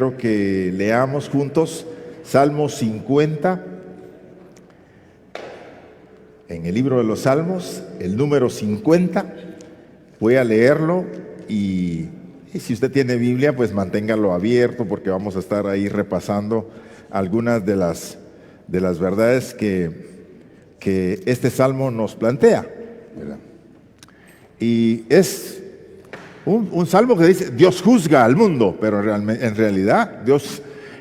Quiero que leamos juntos Salmo 50, en el libro de los Salmos, el número 50. Voy a leerlo y si usted tiene Biblia, pues manténgalo abierto porque vamos a estar ahí repasando algunas de las verdades que este Salmo nos plantea, ¿verdad? Y es un salmo que dice, Dios juzga al mundo, pero en realidad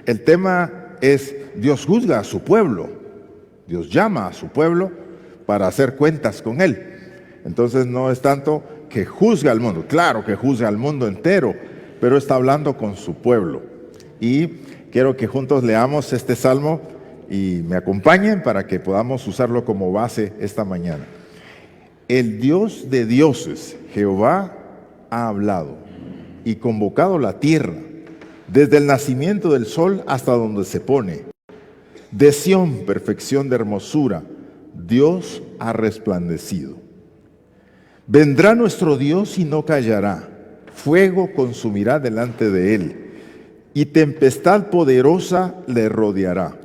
el tema es, Dios juzga a su pueblo. Dios llama a su pueblo para hacer cuentas con él. Entonces no es tanto que juzga al mundo, claro que juzga al mundo entero, pero está hablando con su pueblo. Y quiero que juntos leamos este salmo y me acompañen para que podamos usarlo como base esta mañana. El Dios de dioses, Jehová, ha hablado y convocado la tierra, desde el nacimiento del sol hasta donde se pone. De Sión, perfección de hermosura, Dios ha resplandecido. Vendrá nuestro Dios y no callará, fuego consumirá delante de él, y tempestad poderosa le rodeará.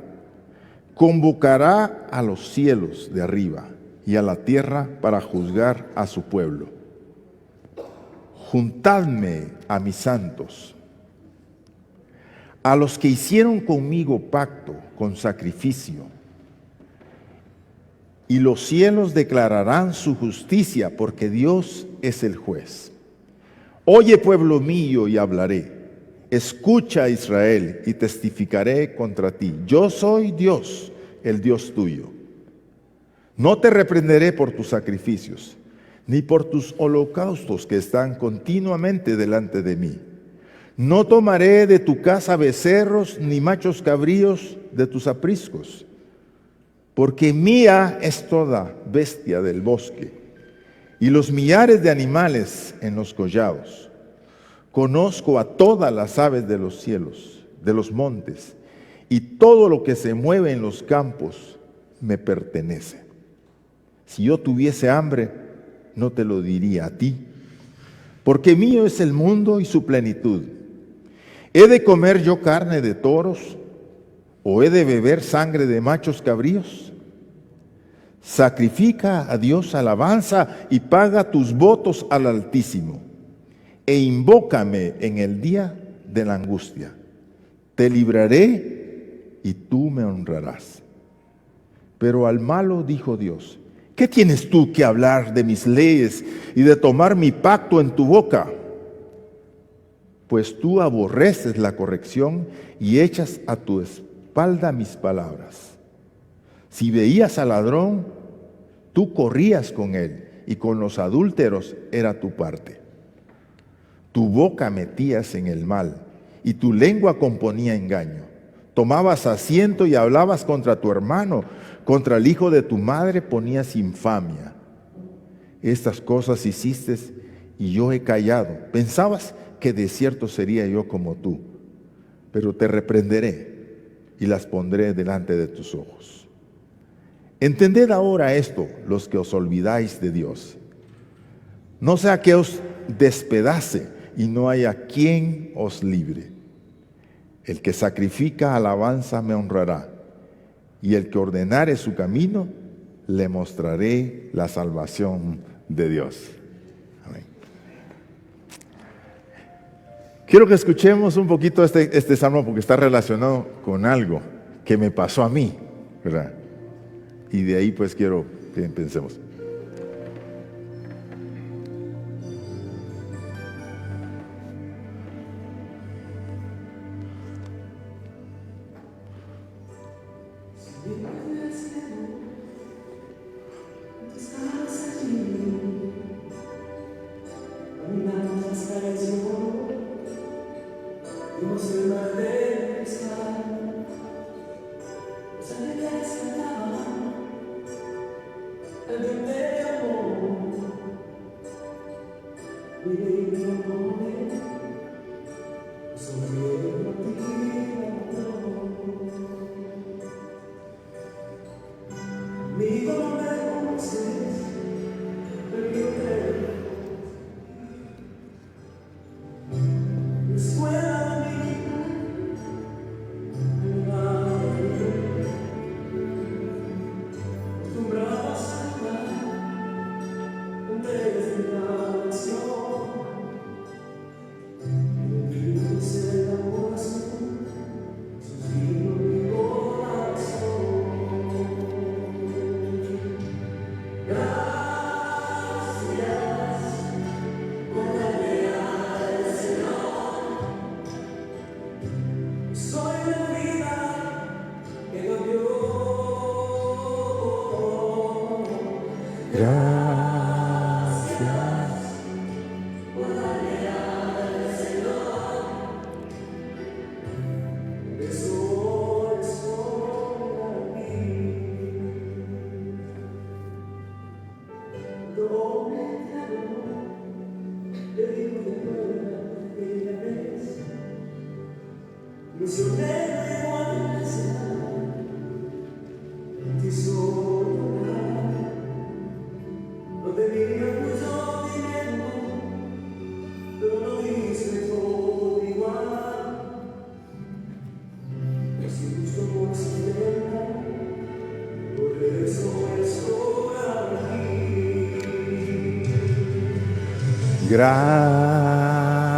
Convocará a los cielos de arriba y a la tierra para juzgar a su pueblo. Juntadme a mis santos, a los que hicieron conmigo pacto con sacrificio, y los cielos declararán su justicia, porque Dios es el juez. Oye, pueblo mío, y hablaré. Escucha, Israel, y testificaré contra ti. Yo soy Dios, el Dios tuyo. No te reprenderé por tus sacrificios, ni por tus holocaustos que están continuamente delante de mí. No tomaré de tu casa becerros, ni machos cabríos de tus apriscos, porque mía es toda bestia del bosque, y los millares de animales en los collados. Conozco a todas las aves de los cielos, de los montes, y todo lo que se mueve en los campos me pertenece. Si yo tuviese hambre, no te lo diría a ti, porque mío es el mundo y su plenitud. ¿He de comer yo carne de toros o he de beber sangre de machos cabríos? Sacrifica a Dios alabanza y paga tus votos al Altísimo, e invócame en el día de la angustia. Te libraré y tú me honrarás. Pero al malo dijo Dios, ¿qué tienes tú que hablar de mis leyes y de tomar mi pacto en tu boca? Pues tú aborreces la corrección y echas a tu espalda mis palabras. Si veías al ladrón, tú corrías con él, y con los adúlteros era tu parte. Tu boca metías en el mal, y tu lengua componía engaño. Tomabas asiento y hablabas contra tu hermano, contra el hijo de tu madre ponías infamia. Estas cosas hiciste y yo he callado. Pensabas que de cierto sería yo como tú, pero te reprenderé y las pondré delante de tus ojos. Entended ahora esto, los que os olvidáis de Dios. No sea que os despedace y no haya quien os libre. El que sacrifica alabanza me honrará, y el que ordenare su camino, le mostraré la salvación de Dios. Amén. Quiero que escuchemos un poquito este salmo porque está relacionado con algo que me pasó a mí, ¿verdad? Y de ahí pues quiero que pensemos.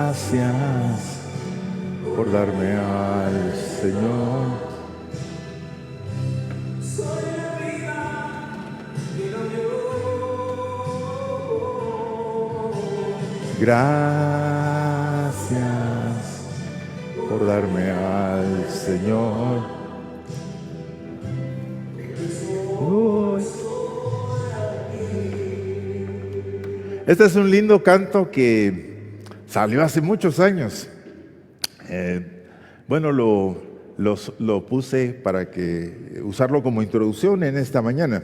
Gracias por darme al Señor. Gracias por darme al Señor. Este es un lindo canto que salió hace muchos años. Bueno, lo puse para usarlo como introducción en esta mañana.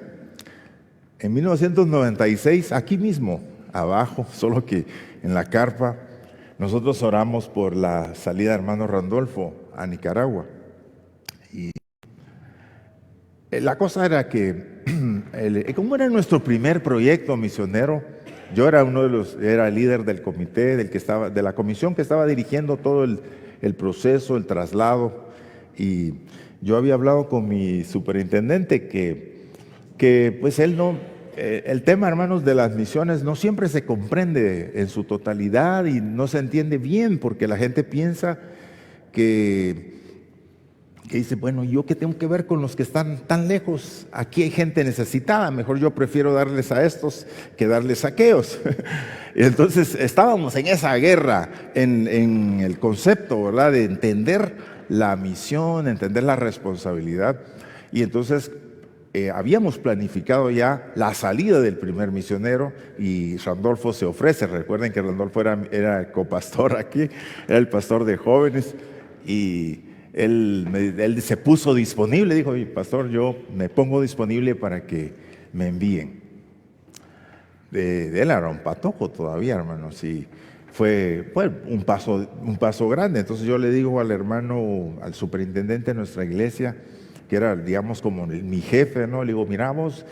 En 1996, aquí mismo, abajo, solo que en la carpa, nosotros oramos por la salida de hermano Randolfo a Nicaragua. Y la cosa era que, como era nuestro primer proyecto misionero, yo era era el líder del comité, de la comisión que estaba dirigiendo todo el proceso, el traslado, y yo había hablado con mi superintendente que pues él no, el tema, hermanos, de las misiones no siempre se comprende en su totalidad y no se entiende bien, porque la gente piensa que dice, bueno, ¿yo qué tengo que ver con los que están tan lejos? Aquí hay gente necesitada, mejor yo prefiero darles a estos que darles a aquellos. Y entonces estábamos en esa guerra, en el concepto, ¿verdad?, de entender la misión, entender la responsabilidad. Y entonces habíamos planificado ya la salida del primer misionero y Randolfo se ofrece. Recuerden que Randolfo era el copastor aquí, era el pastor de jóvenes, y él se puso disponible, dijo, pastor, yo me pongo disponible para que me envíen. Él era un patojo todavía, hermanos, y fue un paso grande. Entonces yo le digo al hermano, al superintendente de nuestra iglesia, que era, digamos, como mi jefe, ¿no? Le digo, miramos,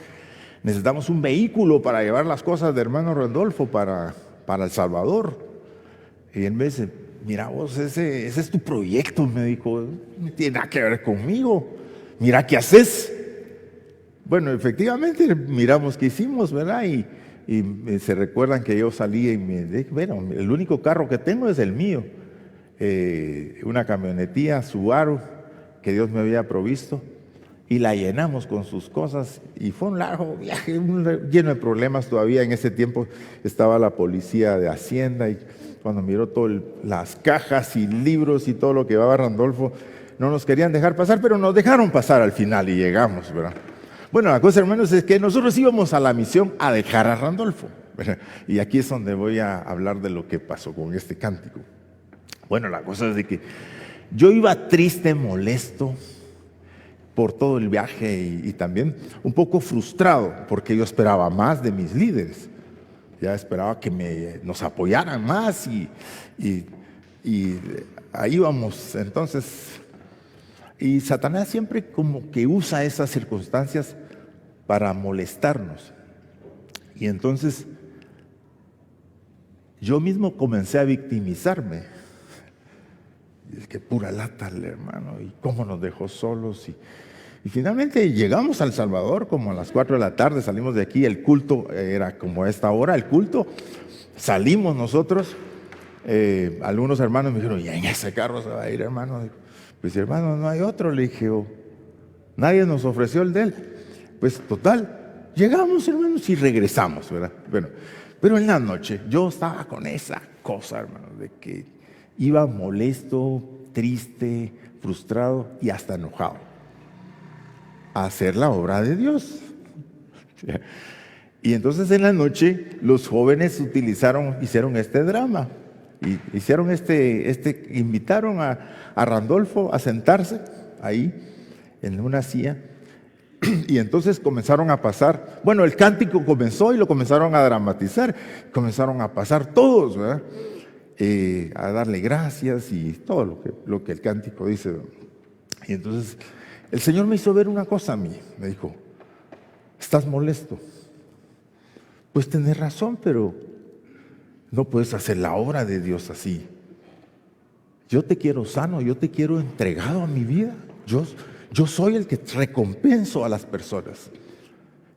necesitamos un vehículo para llevar las cosas de hermano Randolfo para El Salvador. Y él me dice, mira vos, ese es tu proyecto, me dijo, no tiene nada que ver conmigo, mira qué haces. Bueno, efectivamente miramos qué hicimos, ¿verdad? Y se recuerdan que yo salí y me dije, bueno, el único carro que tengo es el mío, una camionetía Subaru que Dios me había provisto, y la llenamos con sus cosas, y fue un largo viaje, lleno de problemas. Todavía en ese tiempo estaba la policía de Hacienda, y cuando miró todas las cajas y libros y todo lo que llevaba Randolfo, no nos querían dejar pasar, pero nos dejaron pasar al final y llegamos, ¿verdad? Bueno, la cosa, hermanos, es que nosotros íbamos a la misión a dejar a Randolfo, ¿verdad? Y aquí es donde voy a hablar de lo que pasó con este cántico. Bueno, la cosa es de que yo iba triste, molesto por todo el viaje y también un poco frustrado, porque yo esperaba más de mis líderes. Ya esperaba que nos apoyaran más y ahí vamos. Entonces, y Satanás siempre como que usa esas circunstancias para molestarnos. Y entonces yo mismo comencé a victimizarme. Y es que pura lata el hermano, y cómo nos dejó solos. Y finalmente llegamos a El Salvador como a las 4 de la tarde, salimos de aquí, el culto era como a esta hora, el culto, salimos nosotros, algunos hermanos me dijeron, ¿y en ese carro se va a ir, hermano? Pues hermano, no hay otro, le dije, nadie nos ofreció el de él. Pues total, llegamos, hermanos, y regresamos, ¿verdad? Bueno, pero en la noche yo estaba con esa cosa, hermano, de que iba molesto, triste, frustrado y hasta enojado a hacer la obra de Dios. Y entonces en la noche los jóvenes hicieron este drama. Y invitaron a Randolfo a sentarse ahí en una silla. Y entonces comenzaron a pasar, bueno, el cántico comenzó y lo comenzaron a dramatizar. Comenzaron a pasar todos, ¿verdad? a darle gracias y todo lo que el cántico dice. Y entonces el Señor me hizo ver una cosa a mí. Me dijo, ¿estás molesto? Pues tenés razón, pero no puedes hacer la obra de Dios así. Yo te quiero sano, yo te quiero entregado a mi vida. Yo soy el que recompenso a las personas.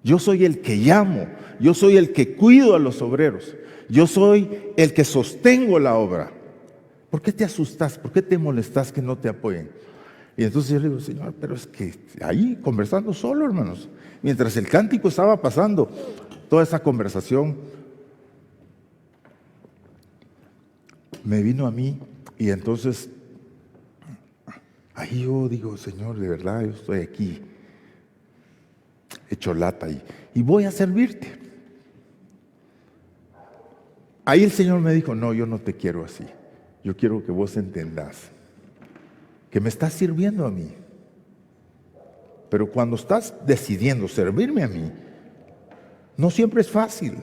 Yo soy el que llamo, yo soy el que cuido a los obreros. Yo soy el que sostengo la obra. ¿Por qué te asustas? ¿Por qué te molestas que no te apoyen? Y entonces yo le digo, Señor, pero es que ahí conversando solo, hermanos, mientras el cántico estaba pasando, toda esa conversación me vino a mí. Y entonces ahí yo digo, Señor, de verdad yo estoy aquí hecho lata y voy a servirte. Ahí el Señor me dijo, no, yo no te quiero así. Yo quiero que vos entendás que me estás sirviendo a mí. Pero cuando estás decidiendo servirme a mí, no siempre es fácil.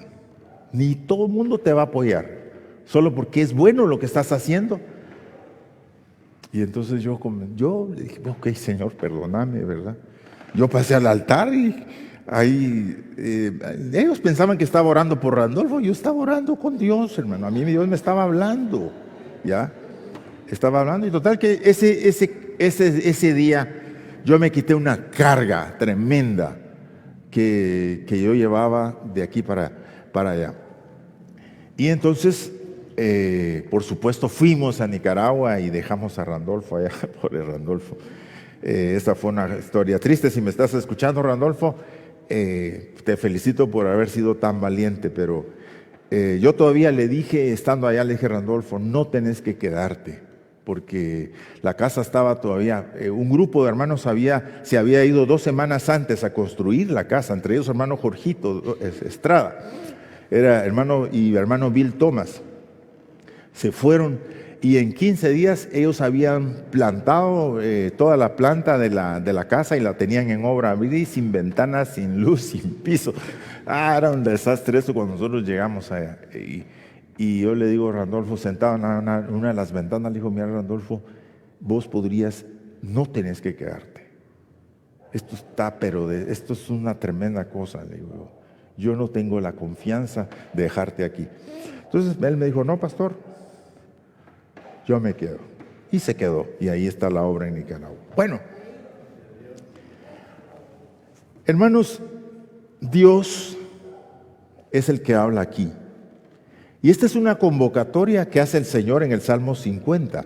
Ni todo el mundo te va a apoyar. Solo porque es bueno lo que estás haciendo. Y entonces yo le dije, ok, Señor, perdóname, ¿verdad? Yo pasé al altar y ahí ellos pensaban que estaba orando por Randolfo. Yo estaba orando con Dios, hermano. A mí Dios me estaba hablando, ¿ya? Estaba hablando y total que ese día yo me quité una carga tremenda que yo llevaba de aquí para allá. Y entonces, por supuesto, fuimos a Nicaragua y dejamos a Randolfo allá, por el Randolfo. Esa fue una historia triste. Si me estás escuchando, Randolfo, te felicito por haber sido tan valiente, pero yo todavía le dije, estando allá, le dije, Randolfo, no tenés que quedarte, porque la casa estaba todavía, un grupo de hermanos se había ido 2 semanas antes a construir la casa, entre ellos hermano Jorgito Estrada, era hermano Bill Thomas. Se fueron y en 15 días ellos habían plantado toda la planta de la casa y la tenían en obra, sin ventanas, sin luz, sin piso. Era un desastre eso cuando nosotros llegamos allá. Y yo le digo a Randolfo, sentado en una de las ventanas, le digo, mira Randolfo, vos no tenés que quedarte. Esto esto es una tremenda cosa, le digo. Yo no tengo la confianza de dejarte aquí. Entonces él me dijo, no, pastor, yo me quedo. Y se quedó. Y ahí está la obra en Nicaragua. Bueno, hermanos, Dios es el que habla aquí. Y esta es una convocatoria que hace el Señor en el Salmo 50,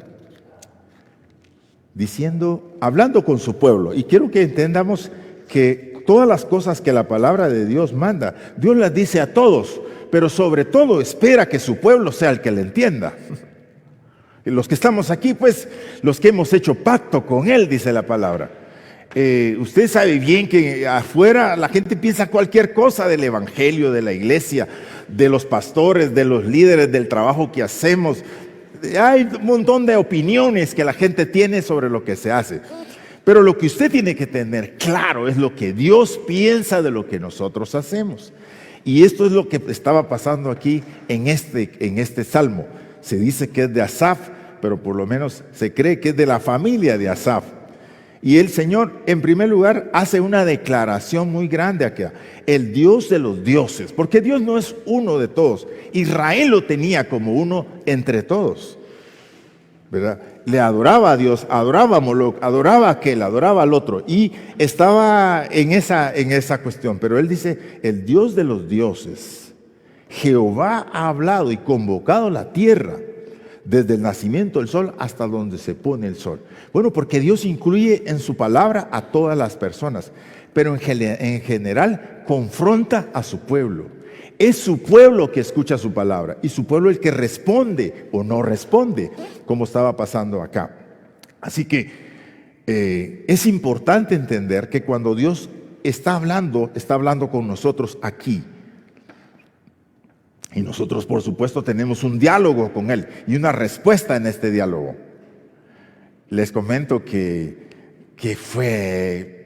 hablando con su pueblo. Y quiero que entendamos que todas las cosas que la palabra de Dios manda, Dios las dice a todos, pero sobre todo espera que su pueblo sea el que le entienda. Y los que estamos aquí, pues, los que hemos hecho pacto con Él, dice la palabra. Usted sabe bien que afuera la gente piensa cualquier cosa del evangelio, de la iglesia, de los pastores, de los líderes, del trabajo que hacemos. Hay un montón de opiniones que la gente tiene sobre lo que se hace. Pero lo que usted tiene que tener claro es lo que Dios piensa de lo que nosotros hacemos. Y esto es lo que estaba pasando aquí en este salmo. Se dice que es de Asaf, pero por lo menos se cree que es de la familia de Asaf. Y el Señor, en primer lugar, hace una declaración muy grande aquí. El Dios de los dioses, porque Dios no es uno de todos. Israel lo tenía como uno entre todos, ¿verdad? Le adoraba a Dios, adoraba a Moloch, adoraba a aquel, adoraba al otro. Y estaba en esa cuestión. Pero él dice, el Dios de los dioses, Jehová ha hablado y convocado la tierra desde el nacimiento del sol hasta donde se pone el sol. Bueno, porque Dios incluye en su palabra a todas las personas, pero en general confronta a su pueblo. Es su pueblo que escucha su palabra y su pueblo el que responde o no responde, como estaba pasando acá. Así que es importante entender que cuando Dios está hablando con nosotros aquí. Y nosotros, por supuesto, tenemos un diálogo con Él y una respuesta en este diálogo. Les comento que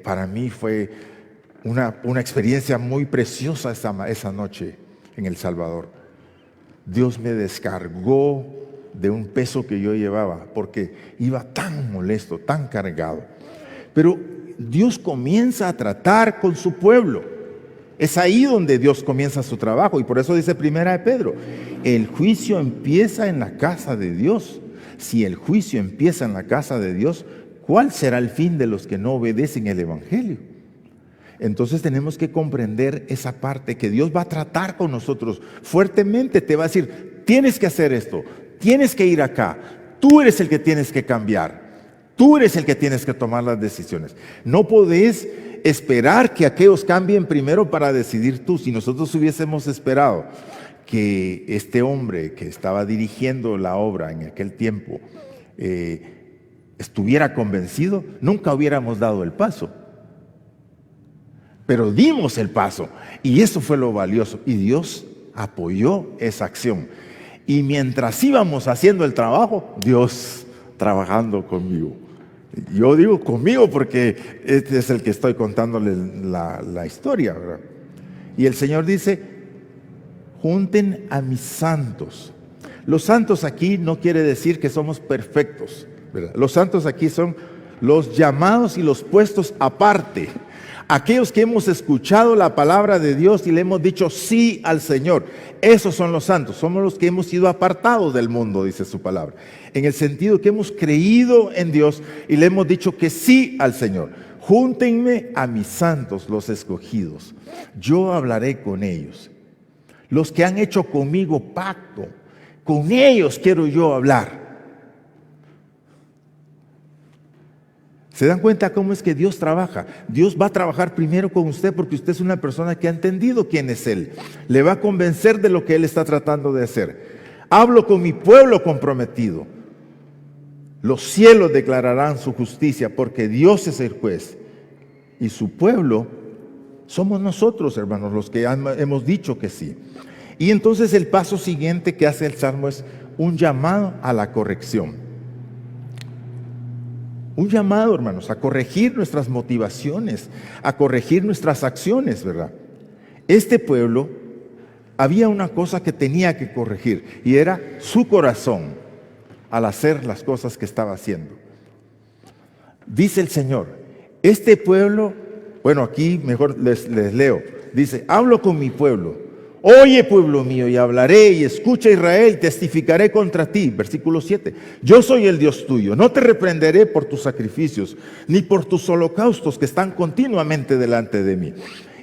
para mí fue una experiencia muy preciosa esa noche en El Salvador. Dios me descargó de un peso que yo llevaba, porque iba tan molesto, tan cargado. Pero Dios comienza a tratar con su pueblo. Es ahí donde Dios comienza su trabajo, y por eso dice Primera de Pedro, el juicio empieza en la casa de Dios. Si el juicio empieza en la casa de Dios, ¿cuál será el fin de los que no obedecen el Evangelio? Entonces tenemos que comprender esa parte, que Dios va a tratar con nosotros fuertemente. Te va a decir, tienes que hacer esto, tienes que ir acá, tú eres el que tienes que cambiar, tú eres el que tienes que tomar las decisiones. No podés esperar que aquellos cambien primero para decidir tú. Si nosotros hubiésemos esperado que este hombre que estaba dirigiendo la obra en aquel tiempo estuviera convencido, nunca hubiéramos dado el paso. Pero dimos el paso, y eso fue lo valioso, y Dios apoyó esa acción. Y mientras íbamos haciendo el trabajo, Dios trabajando conmigo. Yo digo conmigo porque este es el que estoy contándole la historia, ¿verdad? Y el Señor dice, junten a mis santos. Los santos aquí no quiere decir que somos perfectos, ¿verdad? Los santos aquí son los llamados y los puestos aparte. Aquellos que hemos escuchado la palabra de Dios y le hemos dicho sí al Señor, esos son los santos. Somos los que hemos sido apartados del mundo, dice su palabra, en el sentido que hemos creído en Dios y le hemos dicho que sí al Señor. Júntenme a mis santos, los escogidos, yo hablaré con ellos. Los que han hecho conmigo pacto, con ellos quiero yo hablar. ¿Se dan cuenta cómo es que Dios trabaja? Dios va a trabajar primero con usted porque usted es una persona que ha entendido quién es Él. Le va a convencer de lo que Él está tratando de hacer. Hablo con mi pueblo comprometido. Los cielos declararán su justicia porque Dios es el juez. Y su pueblo somos nosotros, hermanos, los que hemos dicho que sí. Y entonces el paso siguiente que hace el Salmo es un llamado a la corrección. Un llamado, hermanos, a corregir nuestras motivaciones, a corregir nuestras acciones, ¿verdad? Este pueblo, había una cosa que tenía que corregir, y era su corazón al hacer las cosas que estaba haciendo. Dice el Señor, este pueblo, bueno, aquí mejor les leo, dice, hablo con mi pueblo. Oye, pueblo mío, y hablaré, y escucha, Israel, testificaré contra ti. Versículo 7. Yo soy el Dios tuyo, no te reprenderé por tus sacrificios, ni por tus holocaustos que están continuamente delante de mí.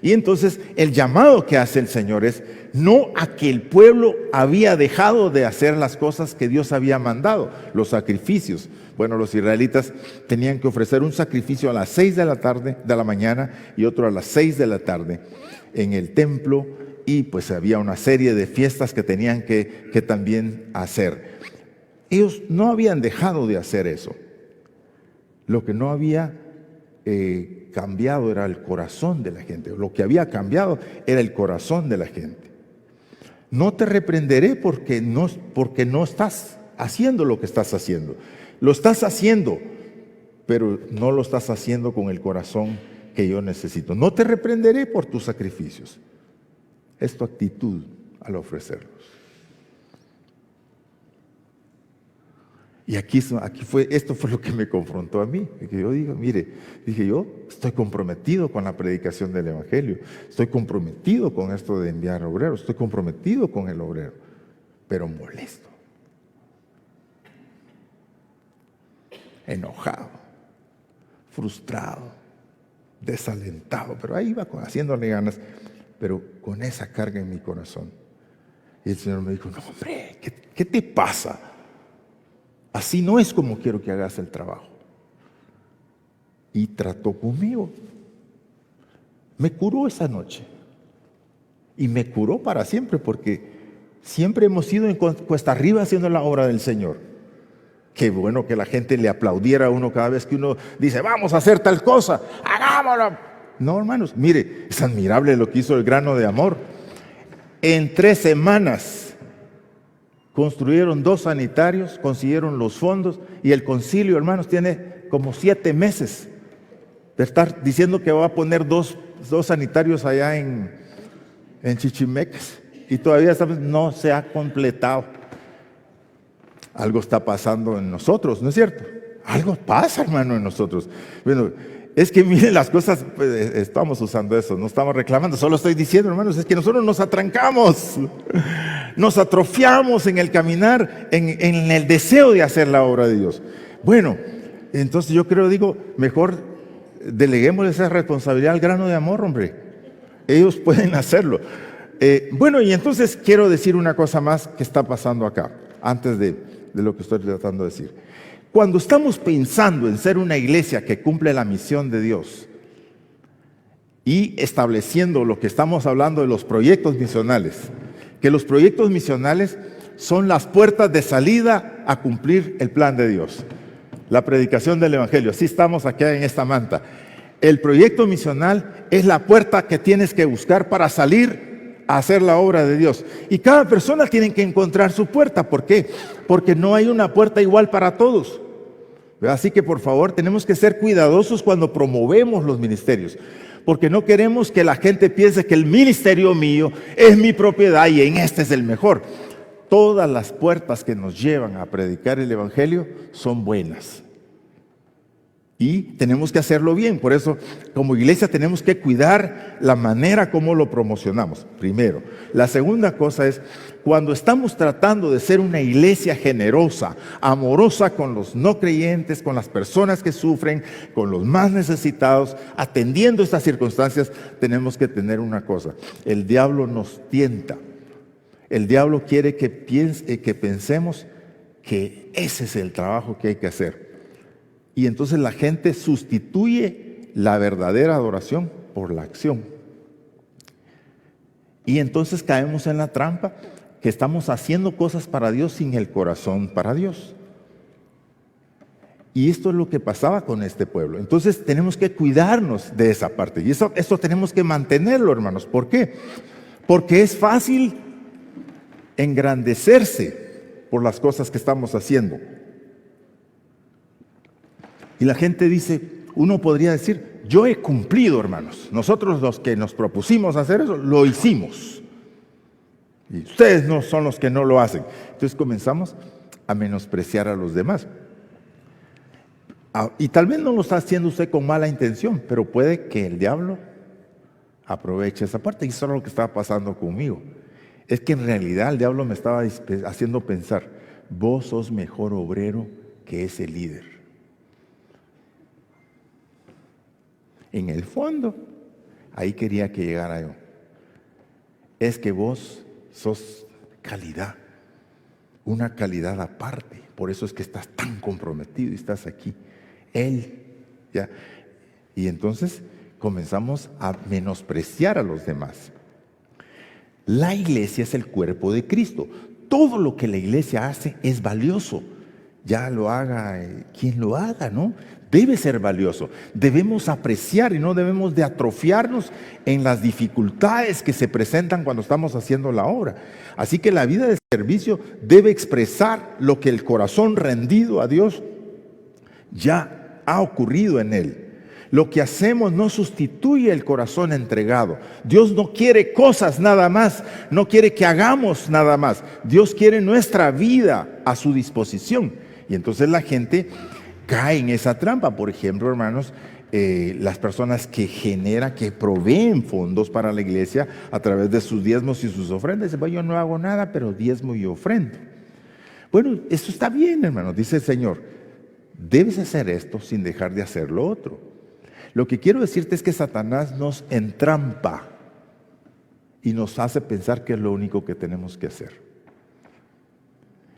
Y entonces el llamado que hace el Señor es no a que el pueblo había dejado de hacer las cosas que Dios había mandado, los sacrificios. Bueno, los israelitas tenían que ofrecer un sacrificio a las 6 de la mañana y otro a las 6 de la tarde en el templo. Y pues había una serie de fiestas que tenían que también hacer. Ellos no habían dejado de hacer eso. Lo que no había cambiado era el corazón de la gente. Lo que había cambiado era el corazón de la gente. No te reprenderé porque no estás haciendo lo que estás haciendo. Lo estás haciendo, pero no lo estás haciendo con el corazón que yo necesito. No te reprenderé por tus sacrificios. Es tu actitud al ofrecerlos. Y esto fue lo que me confrontó a mí. Que yo dije yo estoy comprometido con la predicación del Evangelio, estoy comprometido con esto de enviar obreros, estoy comprometido con el obrero, pero molesto, enojado, frustrado, desalentado, pero ahí iba haciéndole ganas, pero con esa carga en mi corazón. Y el Señor me dijo, no hombre, ¿qué te pasa? Así no es como quiero que hagas el trabajo. Y trató conmigo. Me curó esa noche. Y me curó para siempre, porque siempre hemos ido en cuesta arriba haciendo la obra del Señor. Qué bueno que la gente le aplaudiera a uno cada vez que uno dice, vamos a hacer tal cosa, hagámoslo. No, hermanos, mire, es admirable lo que hizo el grano de amor. En 3 semanas construyeron 2 sanitarios, consiguieron los fondos, y el concilio, hermanos, tiene como 7 meses de estar diciendo que va a poner dos sanitarios allá en Chichimex, y todavía no se ha completado. algo está pasando en nosotros, ¿no es cierto? Algo pasa, hermano, en nosotros. Bueno, es que miren las cosas, pues, estamos usando eso, no estamos reclamando, solo estoy diciendo, hermanos, es que nosotros nos atrancamos, nos atrofiamos en el caminar, en el deseo de hacer la obra de Dios. Bueno, entonces yo digo, mejor deleguemos esa responsabilidad al grano de amor, hombre. Ellos pueden hacerlo. Bueno, y entonces quiero decir una cosa más que está pasando acá, antes de lo que estoy tratando de decir. Cuando estamos pensando en ser una iglesia que cumple la misión de Dios y estableciendo lo que estamos hablando de los proyectos misionales, que los proyectos misionales son las puertas de salida a cumplir el plan de Dios. La predicación del Evangelio, así estamos aquí en esta manta. El proyecto misional es la puerta que tienes que buscar para salir a hacer la obra de Dios. Y cada persona tiene que encontrar su puerta. ¿Por qué? Porque no hay una puerta igual para todos. Así que por favor tenemos que ser cuidadosos cuando promovemos los ministerios, porque no queremos que la gente piense que el ministerio mío es mi propiedad y en este es el mejor. Todas las puertas que nos llevan a predicar el Evangelio son buenas y tenemos que hacerlo bien. Por eso, como iglesia tenemos que cuidar la manera como lo promocionamos, primero. La segunda cosa es, cuando estamos tratando de ser una iglesia generosa, amorosa con los no creyentes, con las personas que sufren, con los más necesitados, atendiendo estas circunstancias, tenemos que tener una cosa: el diablo nos tienta. El diablo quiere que pensemos que ese es el trabajo que hay que hacer. Y entonces la gente sustituye la verdadera adoración por la acción. Y entonces caemos en la trampa que estamos haciendo cosas para Dios sin el corazón para Dios. Y esto es lo que pasaba con este pueblo. Entonces tenemos que cuidarnos de esa parte. Y eso tenemos que mantenerlo, hermanos. ¿Por qué? Porque es fácil engrandecerse por las cosas que estamos haciendo. Y la gente dice, uno podría decir, yo he cumplido, hermanos. Nosotros los que nos propusimos hacer eso, lo hicimos. Y ustedes no son los que no lo hacen. Entonces comenzamos a menospreciar a los demás. Y tal vez no lo está haciendo usted con mala intención, pero puede que el diablo aproveche esa parte. Y eso es lo que estaba pasando conmigo. Es que en realidad el diablo me estaba haciendo pensar, vos sos mejor obrero que ese líder. En el fondo, ahí quería que llegara yo. Es que vos sos calidad, una calidad aparte. Por eso es que estás tan comprometido y estás aquí. Él, ya. Y entonces comenzamos a menospreciar a los demás. La iglesia es el cuerpo de Cristo. Todo lo que la iglesia hace es valioso. Ya lo haga quien lo haga, ¿no? Debe ser valioso. Debemos apreciar y no debemos de atrofiarnos en las dificultades que se presentan cuando estamos haciendo la obra. Así que la vida de servicio debe expresar lo que el corazón rendido a Dios ya ha ocurrido en él. Lo que hacemos no sustituye el corazón entregado. Dios no quiere cosas nada más, no quiere que hagamos nada más. Dios quiere nuestra vida a su disposición. Y entonces la gente cae en esa trampa. Por ejemplo, hermanos, las personas que proveen fondos para la iglesia a través de sus diezmos y sus ofrendas. Dicen, bueno, yo no hago nada, pero diezmo y ofrendo. Bueno, eso está bien, hermanos, dice el Señor. Debes hacer esto sin dejar de hacer lo otro. Lo que quiero decirte es que Satanás nos entrampa y nos hace pensar que es lo único que tenemos que hacer.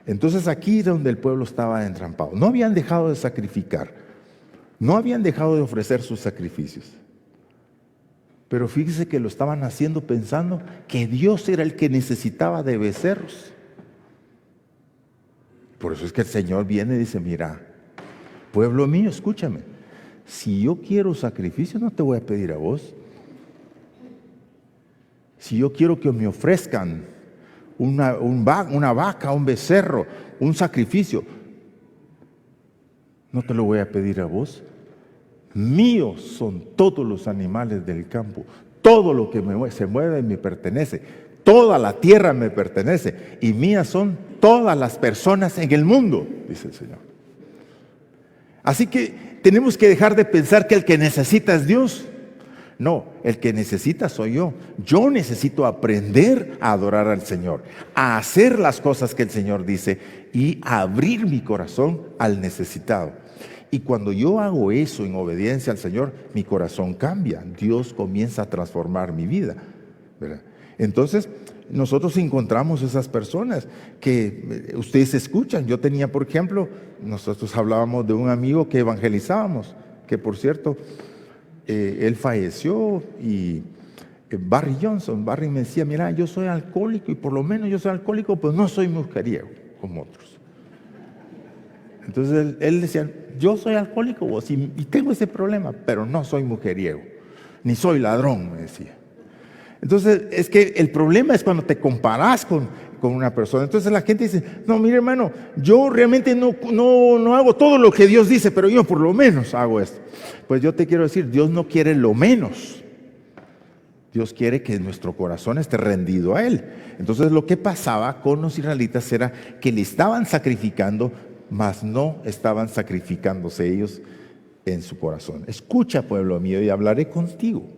Entonces aquí es donde el pueblo estaba entrampado. No habían dejado de sacrificar, no habían dejado de ofrecer sus sacrificios. Pero fíjese que lo estaban haciendo pensando que Dios era el que necesitaba de becerros. Por eso es que el Señor viene y dice, mira, pueblo mío, escúchame. Si yo quiero sacrificio, no te voy a pedir a vos. Si yo quiero que me ofrezcan una vaca, un becerro, un sacrificio, no te lo voy a pedir a vos. Míos son todos los animales del campo. Todo lo que se mueve me pertenece. Toda la tierra me pertenece. Y mías son todas las personas en el mundo, dice el Señor. Así que tenemos que dejar de pensar que el que necesita es Dios. No, el que necesita soy yo. Yo necesito aprender a adorar al Señor, a hacer las cosas que el Señor dice y a abrir mi corazón al necesitado. Y cuando yo hago eso en obediencia al Señor, mi corazón cambia. Dios comienza a transformar mi vida, ¿verdad? Entonces, nosotros encontramos esas personas que ustedes escuchan. Yo tenía, por ejemplo, nosotros hablábamos de un amigo que evangelizábamos, que por cierto, él falleció, y Barry Johnson, Barry me decía, mira, yo soy alcohólico y por lo menos yo soy alcohólico, pues no soy mujeriego como otros. Entonces él decía, yo soy alcohólico y tengo ese problema, pero no soy mujeriego, ni soy ladrón, me decía. Entonces es que el problema es cuando te comparas con una persona. Entonces la gente dice, no, mire hermano, yo realmente no hago todo lo que Dios dice, pero yo por lo menos hago esto. Pues yo te quiero decir, Dios no quiere lo menos. Dios quiere que nuestro corazón esté rendido a Él. Entonces lo que pasaba con los israelitas era que le estaban sacrificando, mas no estaban sacrificándose ellos en su corazón. Escucha, pueblo mío, y hablaré contigo.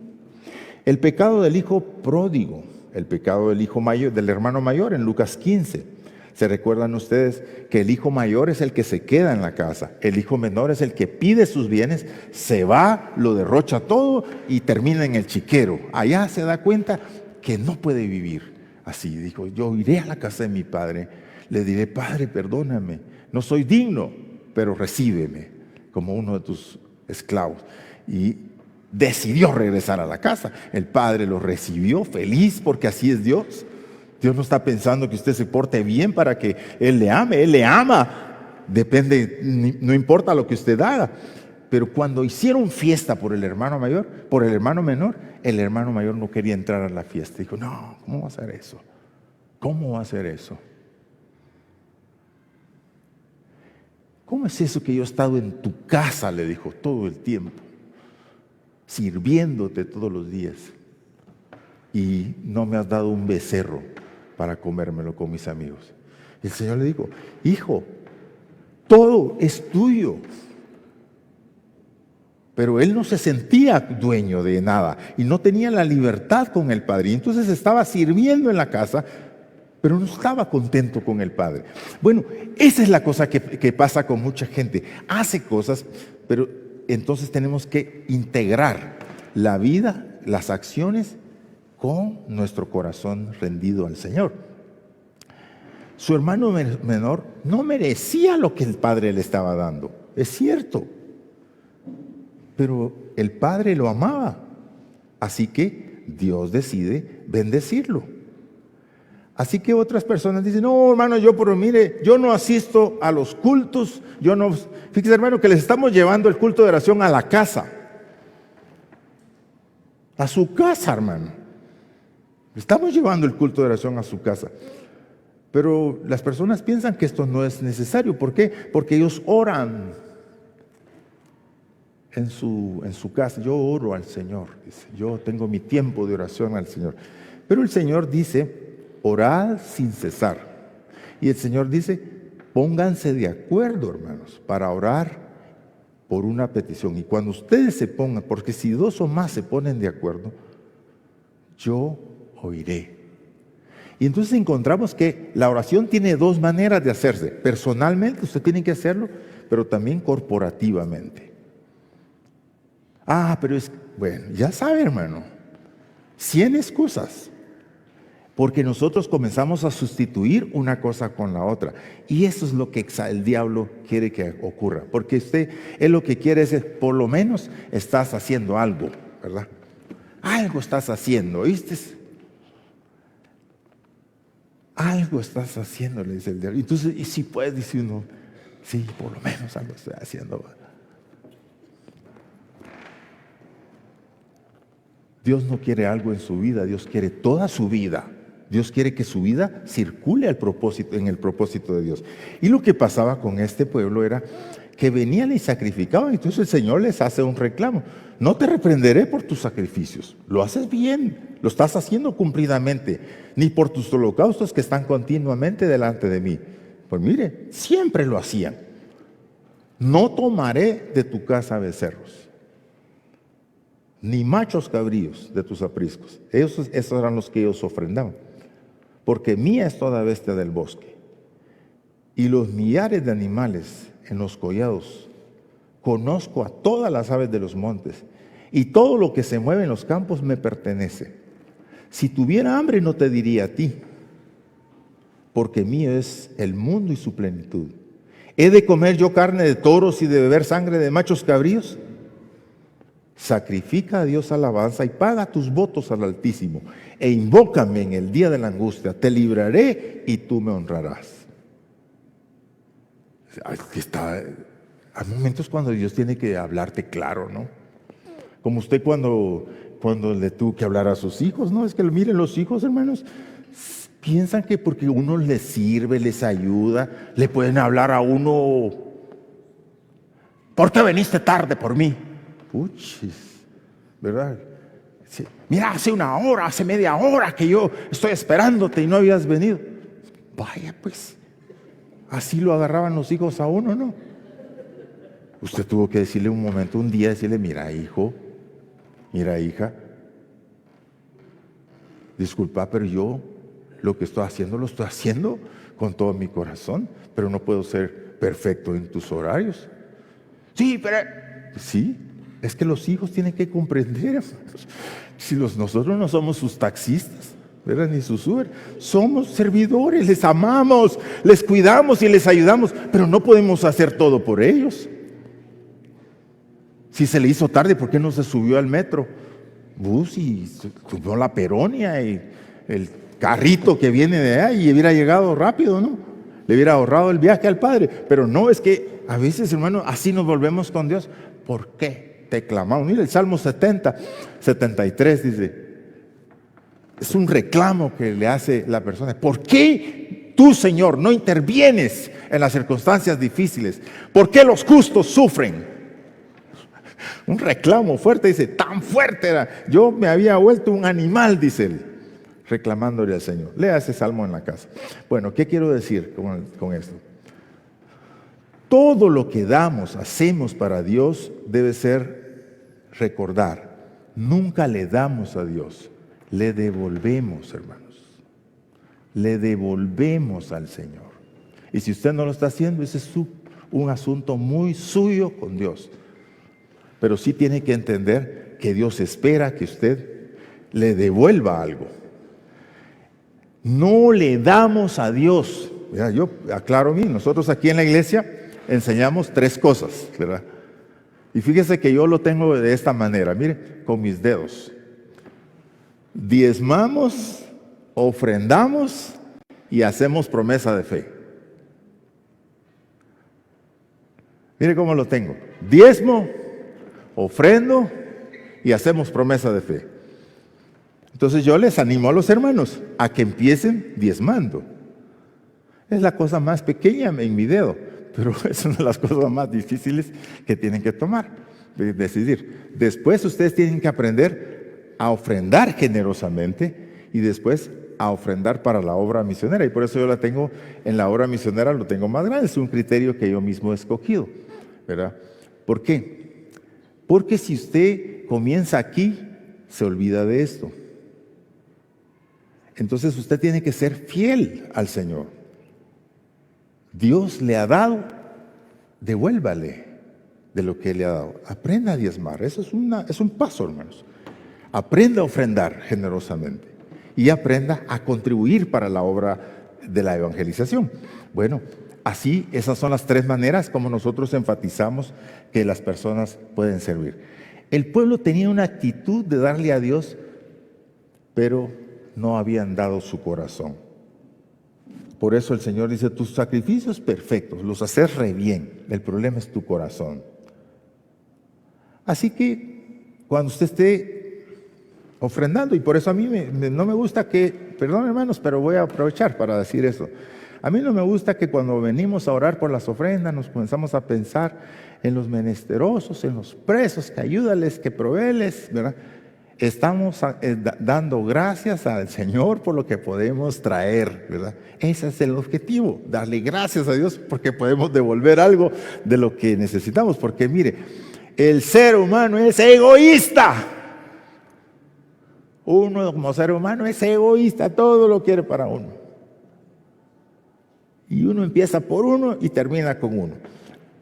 El pecado del hijo pródigo, el pecado del hijo mayor, del hermano mayor en Lucas 15. ¿Se recuerdan ustedes que el hijo mayor es el que se queda en la casa? El hijo menor es el que pide sus bienes, se va, lo derrocha todo y termina en el chiquero. Allá se da cuenta que no puede vivir así. Dijo, yo iré a la casa de mi padre, le diré, Padre, perdóname, no soy digno, pero recíbeme como uno de tus esclavos. Y decidió regresar a la casa. El padre lo recibió feliz porque así es Dios. Dios no está pensando que usted se porte bien para que Él le ame. Él le ama. Depende, no importa lo que usted haga. Pero cuando hicieron fiesta por el hermano mayor, por el hermano menor, el hermano mayor no quería entrar a la fiesta. Dijo, no, ¿cómo va a hacer eso? ¿Cómo va a hacer eso? ¿Cómo es eso que yo he estado en tu casa? Le dijo, todo el tiempo, sirviéndote todos los días, y no me has dado un becerro para comérmelo con mis amigos. Y el Señor le dijo, hijo, todo es tuyo. Pero él no se sentía dueño de nada y no tenía la libertad con el Padre. Y entonces estaba sirviendo en la casa, pero no estaba contento con el Padre. Bueno, esa es la cosa que pasa con mucha gente. Hace cosas, pero entonces tenemos que integrar la vida, las acciones, con nuestro corazón rendido al Señor. Su hermano menor no merecía lo que el Padre le estaba dando, es cierto, pero el Padre lo amaba, así que Dios decide bendecirlo. Así que otras personas dicen, no hermano, mire, yo no asisto a los cultos, fíjese hermano que les estamos llevando el culto de oración a la casa, a su casa hermano. Estamos llevando el culto de oración a su casa. Pero las personas piensan que esto no es necesario. ¿Por qué? Porque ellos oran en su casa. Yo oro al Señor, dice. Yo tengo mi tiempo de oración al Señor. Pero el Señor dice, orad sin cesar. Y el Señor dice, pónganse de acuerdo, hermanos, para orar por una petición. Y cuando ustedes se pongan, porque si dos o más se ponen de acuerdo, yo oiré. Y entonces encontramos que la oración tiene dos maneras de hacerse. Personalmente usted tiene que hacerlo, pero también corporativamente. Pero bueno, ya sabe hermano, 100 excusas. Porque nosotros comenzamos a sustituir una cosa con la otra. Y eso es lo que el diablo quiere que ocurra. Porque él lo que quiere es, por lo menos estás haciendo algo, ¿verdad? Algo estás haciendo, ¿viste? Algo estás haciendo, le dice el diablo. Entonces, y si puedes, dice uno, sí, por lo menos algo estoy haciendo. Dios no quiere algo en su vida, Dios quiere toda su vida. Dios quiere que su vida circule en el propósito de Dios. Y lo que pasaba con este pueblo era que venían y sacrificaban. Entonces el Señor les hace un reclamo. No te reprenderé por tus sacrificios. Lo haces bien, lo estás haciendo cumplidamente. Ni por tus holocaustos que están continuamente delante de mí. Pues mire, siempre lo hacían. No tomaré de tu casa becerros, ni machos cabríos de tus apriscos. Esos eran los que ellos ofrendaban. Porque mía es toda bestia del bosque, y los millares de animales en los collados. Conozco a todas las aves de los montes, y todo lo que se mueve en los campos me pertenece. Si tuviera hambre no te diría a ti, porque mío es el mundo y su plenitud. ¿He de comer yo carne de toros y de beber sangre de machos cabríos? Sacrifica a Dios alabanza y paga tus votos al Altísimo, e invócame en el día de la angustia. Te libraré y tú me honrarás. Hay momentos cuando Dios tiene que hablarte claro, ¿no? Como usted cuando le tuvo que hablar a sus hijos, ¿no? Es que miren, los hijos, hermanos, piensan que porque uno les sirve, les ayuda, le pueden hablar a uno: ¿por qué viniste tarde por mí? Puchis, ¿verdad? Sí. Mira, hace media hora que yo estoy esperándote y no habías venido. Vaya, pues, así lo agarraban los hijos a uno, ¿no? Usted tuvo que decirle un día, decirle: mira, hijo, mira, hija, disculpa, pero yo lo que estoy haciendo, lo estoy haciendo con todo mi corazón, pero no puedo ser perfecto en tus horarios. Sí, pero... Sí, es que los hijos tienen que comprender, hermanos. Si nosotros no somos sus taxistas, ¿verdad? Ni sus Uber, somos servidores, les amamos, les cuidamos y les ayudamos, pero no podemos hacer todo por ellos. Si se le hizo tarde, ¿por qué no se subió al metro bus y subió la peronia y el carrito que viene de ahí y hubiera llegado rápido, ¿no? Le hubiera ahorrado el viaje al Padre. Pero no, es que a veces, hermano, así nos volvemos con Dios. ¿Por qué te clamamos? Mira, el Salmo 73 dice, es un reclamo que le hace la persona. ¿Por qué tú, Señor, no intervienes en las circunstancias difíciles? ¿Por qué los justos sufren? Un reclamo fuerte, dice, tan fuerte era. Yo me había vuelto un animal, dice él, reclamándole al Señor. Lea ese salmo en la casa. Bueno, ¿qué quiero decir con esto? Todo lo que damos, hacemos para Dios, debe ser recordar. Nunca le damos a Dios, le devolvemos, hermanos. Le devolvemos al Señor. Y si usted no lo está haciendo, ese es un asunto muy suyo con Dios. Pero sí tiene que entender que Dios espera que usted le devuelva algo. No le damos a Dios. Mira, yo aclaro bien, nosotros aquí en la iglesia enseñamos 3 cosas, ¿verdad? Y fíjese que yo lo tengo de esta manera, mire, con mis dedos. Diezmamos, ofrendamos y hacemos promesa de fe. Mire cómo lo tengo. Diezmo, ofrendo y hacemos promesa de fe. Entonces yo les animo a los hermanos a que empiecen diezmando. Es la cosa más pequeña en mi dedo, pero es una de las cosas más difíciles que tienen que tomar, decidir. Después ustedes tienen que aprender a ofrendar generosamente y después a ofrendar para la obra misionera. Y por eso yo la tengo en la obra misionera, lo tengo más grande. Es un criterio que yo mismo he escogido, ¿verdad? ¿Por qué? Porque si usted comienza aquí, se olvida de esto. Entonces usted tiene que ser fiel al Señor. Dios le ha dado, devuélvale de lo que le ha dado. Aprenda a diezmar, eso es un paso, hermanos. Aprenda a ofrendar generosamente y aprenda a contribuir para la obra de la evangelización. Bueno, así, esas son las 3 maneras como nosotros enfatizamos que las personas pueden servir. El pueblo tenía una actitud de darle a Dios, pero no habían dado su corazón. Por eso el Señor dice, tus sacrificios perfectos, los haces re bien. El problema es tu corazón. Así que cuando usted esté ofrendando, y por eso a mí no me gusta que, perdón hermanos, pero voy a aprovechar para decir eso. A mí no me gusta que cuando venimos a orar por las ofrendas nos comenzamos a pensar en los menesterosos, en los presos, que ayúdales, que provéles, ¿verdad? Estamos dando gracias al Señor por lo que podemos traer, ¿verdad? Ese es el objetivo, darle gracias a Dios porque podemos devolver algo de lo que necesitamos. Porque mire, el ser humano es egoísta. Uno como ser humano es egoísta, todo lo quiere para uno. Y uno empieza por uno y termina con uno.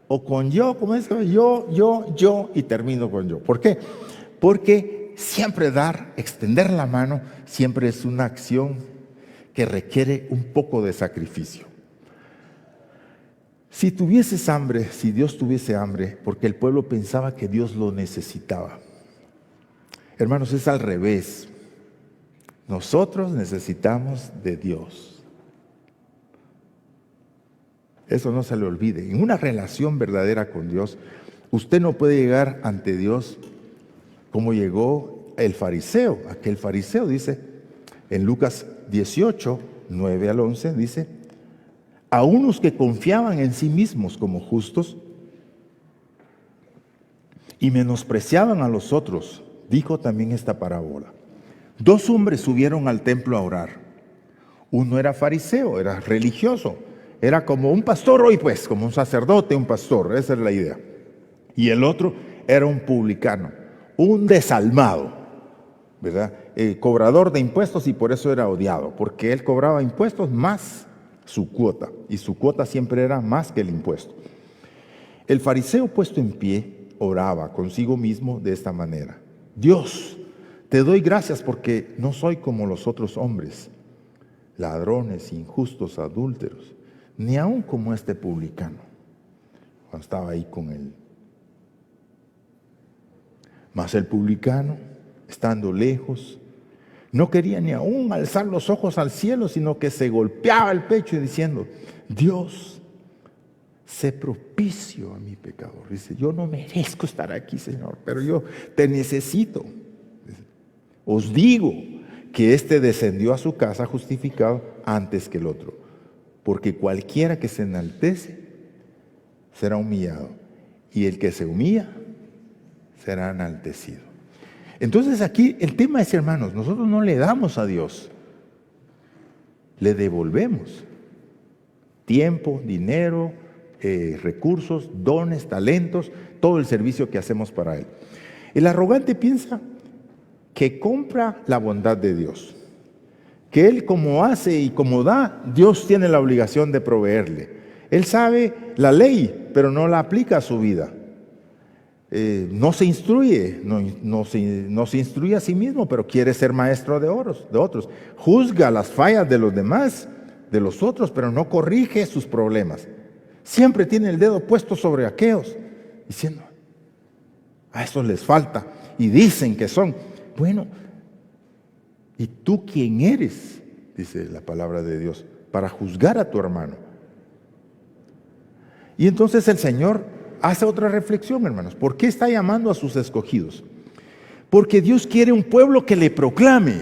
O con yo, como es yo, y termino con yo. ¿Por qué? Porque siempre dar, extender la mano, siempre es una acción que requiere un poco de sacrificio. Si tuvieses hambre, si Dios tuviese hambre, porque el pueblo pensaba que Dios lo necesitaba. Hermanos, es al revés. Nosotros necesitamos de Dios. Eso no se le olvide. En una relación verdadera con Dios, usted no puede llegar ante Dios como llegó el fariseo. Aquel fariseo dice, en Lucas 18, 9 al 11, dice, a unos que confiaban en sí mismos como justos y menospreciaban a los otros, dijo también esta parábola. 2 hombres subieron al templo a orar. Uno era fariseo, era religioso, era como un pastor hoy pues, como un sacerdote, un pastor, esa es la idea. Y el otro era un publicano, un desalmado, ¿verdad? Cobrador de impuestos, y por eso era odiado, porque él cobraba impuestos más su cuota, y su cuota siempre era más que el impuesto. El fariseo, puesto en pie, oraba consigo mismo de esta manera: Dios, te doy gracias porque no soy como los otros hombres, ladrones, injustos, adúlteros, ni aun como este publicano, cuando estaba ahí con él. Mas el publicano, estando lejos, no quería ni aún alzar los ojos al cielo, sino que se golpeaba el pecho y diciendo: Dios, sé propicio a mi pecador. Dice, yo no merezco estar aquí, Señor, pero yo te necesito. Os digo que éste descendió a su casa justificado antes que el otro, porque cualquiera que se enaltece será humillado, y el que se humilla será enaltecido. Entonces aquí el tema es, hermanos, nosotros no le damos a Dios, le devolvemos tiempo, dinero, recursos, dones, talentos, todo el servicio que hacemos para Él. El arrogante piensa que compra la bondad de Dios, que Él como hace y como da, Dios tiene la obligación de proveerle. Él sabe la ley, pero no la aplica a su vida. No se instruye, no se instruye a sí mismo, pero quiere ser maestro de otros. Juzga las fallas de los demás, de los otros, pero no corrige sus problemas. Siempre tiene el dedo puesto sobre aquellos, diciendo, a esos les falta, y dicen que son. Bueno, ¿y tú quién eres? Dice la palabra de Dios, para juzgar a tu hermano. Y entonces el Señor hace otra reflexión, hermanos. ¿Por qué está llamando a sus escogidos? Porque Dios quiere un pueblo que le proclame,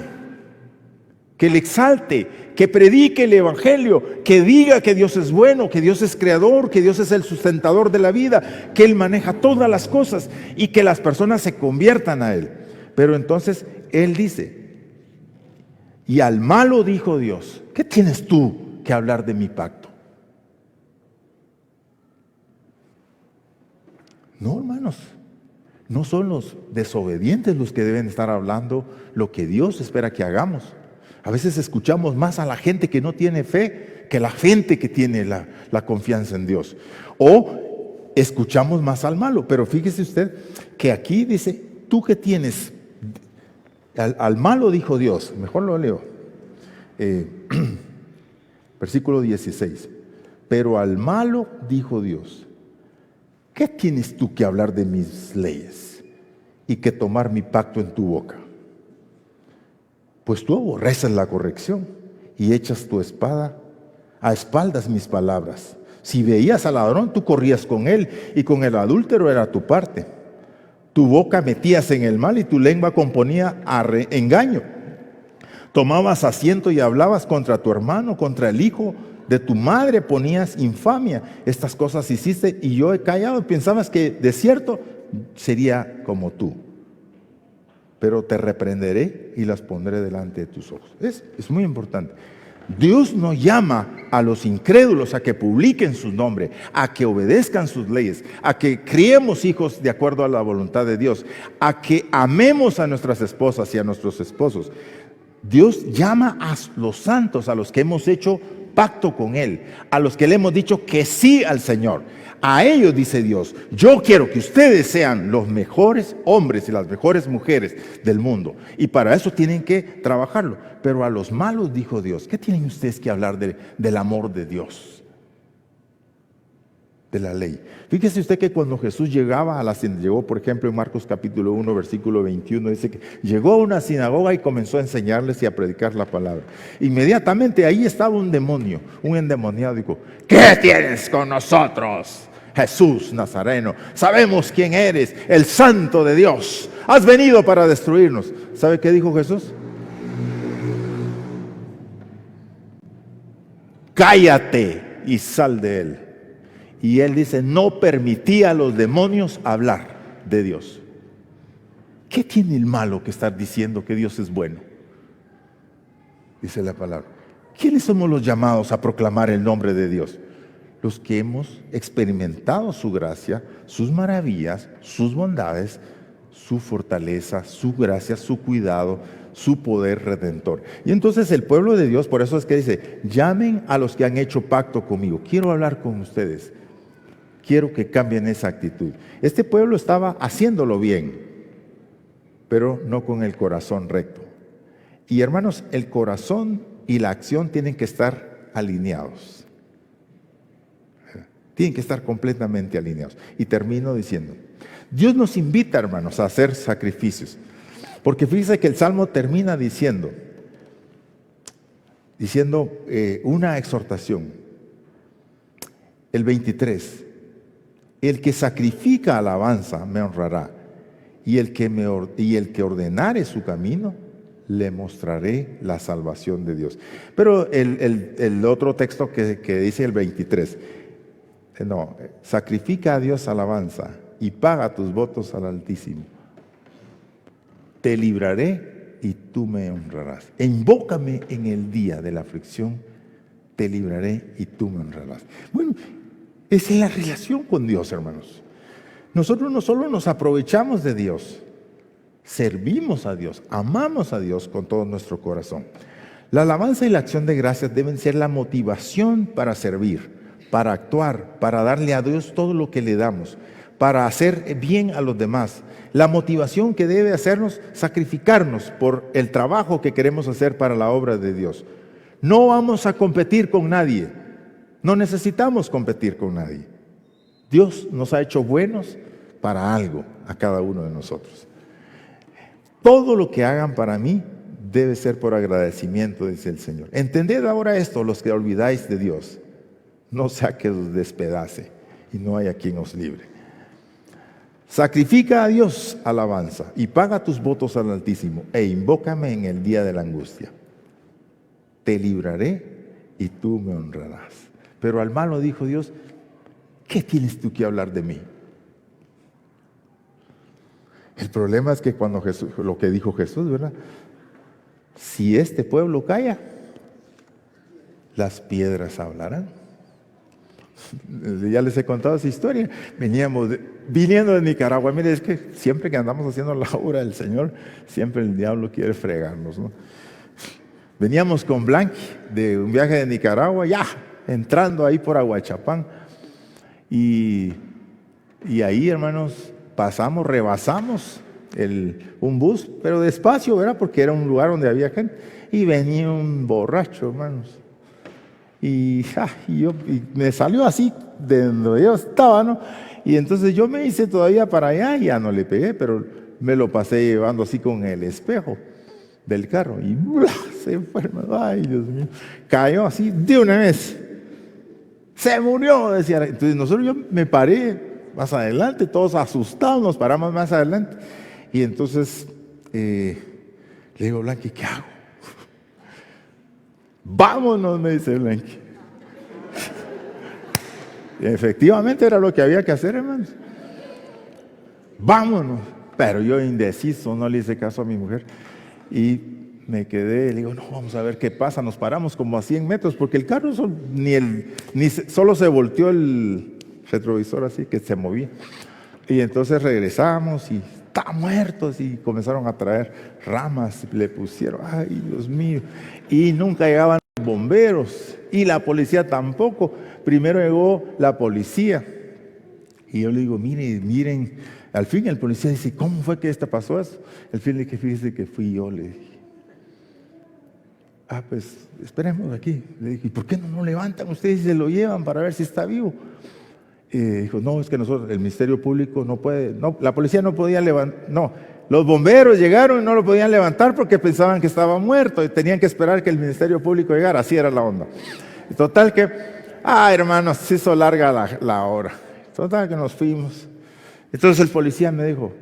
que le exalte, que predique el evangelio, que diga que Dios es bueno, que Dios es creador, que Dios es el sustentador de la vida, que Él maneja todas las cosas y que las personas se conviertan a Él. Pero entonces Él dice, y al malo dijo Dios, ¿qué tienes tú que hablar de mi pacto? No, hermanos, no son los desobedientes los que deben estar hablando lo que Dios espera que hagamos. A veces escuchamos más a la gente que no tiene fe que la gente que tiene la confianza en Dios. O escuchamos más al malo. Pero fíjese usted que aquí dice, ¿tú qué tienes? Al malo dijo Dios, mejor lo leo. Versículo 16. Pero al malo dijo Dios, ¿qué tienes tú que hablar de mis leyes y que tomar mi pacto en tu boca? Pues tú aborreces la corrección y echas tu espada a espaldas mis palabras. Si veías al ladrón, tú corrías con él, y con el adúltero era tu parte. Tu boca metías en el mal y tu lengua componía engaño. Tomabas asiento y hablabas contra tu hermano, contra el hijo De tu madre ponías infamia. Estas cosas hiciste y yo he callado. Pensabas que de cierto sería como tú. Pero te reprenderé y las pondré delante de tus ojos. Es muy importante. Dios no llama a los incrédulos a que publiquen su nombre, a que obedezcan sus leyes, a que criemos hijos de acuerdo a la voluntad de Dios, a que amemos a nuestras esposas y a nuestros esposos. Dios llama a los santos, a los que hemos hecho pacto con Él, a los que le hemos dicho que sí al Señor. A ellos dice Dios: yo quiero que ustedes sean los mejores hombres y las mejores mujeres del mundo. Y para eso tienen que trabajarlo. Pero a los malos, dijo Dios, ¿qué tienen ustedes que hablar del amor de Dios? De la ley. Fíjese usted que cuando Jesús llegó, por ejemplo, en Marcos capítulo 1, versículo 21, dice que llegó a una sinagoga y comenzó a enseñarles y a predicar la palabra. Inmediatamente ahí estaba un demonio, un endemoniado. Dijo: ¿qué tienes con nosotros, Jesús Nazareno? Sabemos quién eres, el Santo de Dios. Has venido para destruirnos. ¿Sabe qué dijo Jesús? Cállate y sal de él. Y él dice: no permitía a los demonios hablar de Dios. ¿Qué tiene el malo que estar diciendo que Dios es bueno? Dice la palabra. ¿Quiénes somos los llamados a proclamar el nombre de Dios? Los que hemos experimentado su gracia, sus maravillas, sus bondades, su fortaleza, su gracia, su cuidado, su poder redentor. Y entonces el pueblo de Dios, por eso es que dice: llamen a los que han hecho pacto conmigo. Quiero hablar con ustedes. Quiero que cambien esa actitud. Este pueblo estaba haciéndolo bien, pero no con el corazón recto. Y hermanos, el corazón y la acción tienen que estar alineados. Tienen que estar completamente alineados. Y termino diciendo: Dios nos invita, hermanos, a hacer sacrificios. Porque fíjense que el Salmo termina diciendo una exhortación. El 23. El que sacrifica alabanza me honrará, y el que ordenare su camino, le mostraré la salvación de Dios. Pero el otro texto que dice el 23, sacrifica a Dios alabanza y paga tus votos al Altísimo. Te libraré y tú me honrarás. Invócame en el día de la aflicción, te libraré y tú me honrarás. Bueno, esa es la relación con Dios, hermanos. Nosotros no solo nos aprovechamos de Dios, servimos a Dios, amamos a Dios con todo nuestro corazón. La alabanza y la acción de gracias deben ser la motivación para servir, para actuar, para darle a Dios todo lo que le damos, para hacer bien a los demás. La motivación que debe hacernos sacrificarnos por el trabajo que queremos hacer para la obra de Dios. No vamos a competir con nadie. No necesitamos competir con nadie. Dios nos ha hecho buenos para algo a cada uno de nosotros. Todo lo que hagan para mí debe ser por agradecimiento, dice el Señor. Entended ahora esto, los que olvidáis de Dios. No sea que os despedace y no haya quien os libre. Sacrifica a Dios alabanza y paga tus votos al Altísimo e invócame en el día de la angustia. Te libraré y tú me honrarás. Pero al malo dijo Dios: ¿qué tienes tú que hablar de mí? El problema es que cuando lo que dijo Jesús, ¿verdad? Si este pueblo calla, las piedras hablarán. Ya les he contado esa historia. Viniendo de Nicaragua. Mire, es que siempre que andamos haciendo la obra del Señor, siempre el diablo quiere fregarnos, ¿no? Veníamos con Blanqui de un viaje de Nicaragua, ya entrando ahí por Aguachapán, y ahí, hermanos, rebasamos un bus, pero despacio, ¿verdad? Porque era un lugar donde había gente, y venía un borracho, hermanos, y me salió así de donde yo estaba, ¿no? Y entonces yo me hice todavía para allá, y ya no le pegué, pero me lo pasé llevando así con el espejo del carro, y se fue, hermano. Ay, Dios mío, cayó así de una vez. Se murió, decía. Entonces yo me paré más adelante, todos asustados, nos paramos más adelante. Y entonces le digo: Blanqui, ¿qué hago? Vámonos, me dice Blanqui. Efectivamente era lo que había que hacer, hermanos. Vámonos. Pero yo indeciso, no le hice caso a mi mujer. Y me quedé, le digo, no, vamos a ver qué pasa. Nos paramos como a 100 metros, porque el carro solo se volteó el retrovisor así, que se movía. Y entonces regresamos y está muerto. Y comenzaron a traer ramas, le pusieron, ay Dios mío. Y nunca llegaban los bomberos, y la policía tampoco. Primero llegó la policía. Y yo le digo, miren, al fin el policía dice, ¿cómo fue que pasó eso? Al fin le dije, fíjese que fui yo, le dije. Pues esperemos aquí. Le dije, ¿y por qué no lo levantan ustedes y se lo llevan para ver si está vivo? Dijo, no, es que nosotros, el Ministerio Público no puede, no, la policía no podía levantar, no, los bomberos llegaron y no lo podían levantar porque pensaban que estaba muerto y tenían que esperar que el Ministerio Público llegara, así era la onda. Total que, hermanos, se hizo larga la hora. Total que nos fuimos. Entonces el policía me dijo,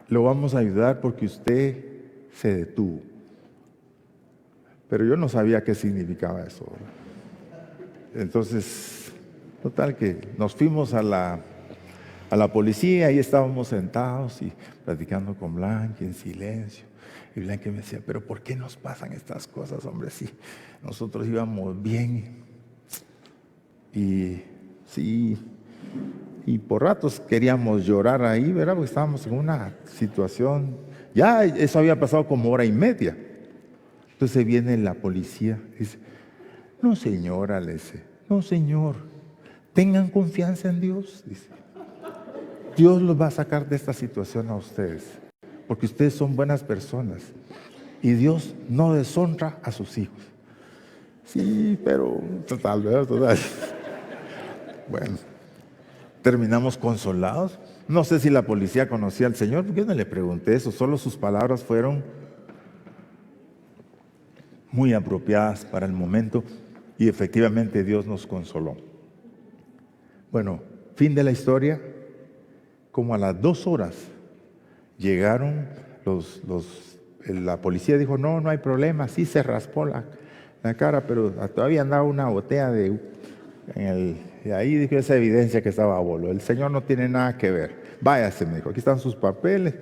lo vamos a ayudar porque usted se detuvo. Pero yo no sabía qué significaba eso. Entonces, total que nos fuimos a la policía, ahí estábamos sentados y platicando con Blanca en silencio. Y Blanca me decía, pero ¿por qué nos pasan estas cosas, hombre? Si nosotros íbamos bien. Y sí, y por ratos queríamos llorar ahí, ¿verdad? Porque estábamos en una situación, ya eso había pasado como hora y media. Entonces viene la policía y dice, no señora, le dice, no señor, tengan confianza en Dios, dice. Dios los va a sacar de esta situación a ustedes, porque ustedes son buenas personas y Dios no deshonra a sus hijos. Sí, pero total, ¿verdad? Total. Bueno, terminamos consolados. No sé si la policía conocía al Señor, porque yo no le pregunté eso, solo sus palabras fueron muy apropiadas para el momento y efectivamente Dios nos consoló. Bueno, fin de la historia. Como a las 2 horas llegaron la policía dijo, no hay problema, sí se raspó la cara, pero todavía andaba una botella y ahí dijo esa evidencia que estaba a bolo. El Señor no tiene nada que ver. Váyase, me dijo, aquí están sus papeles.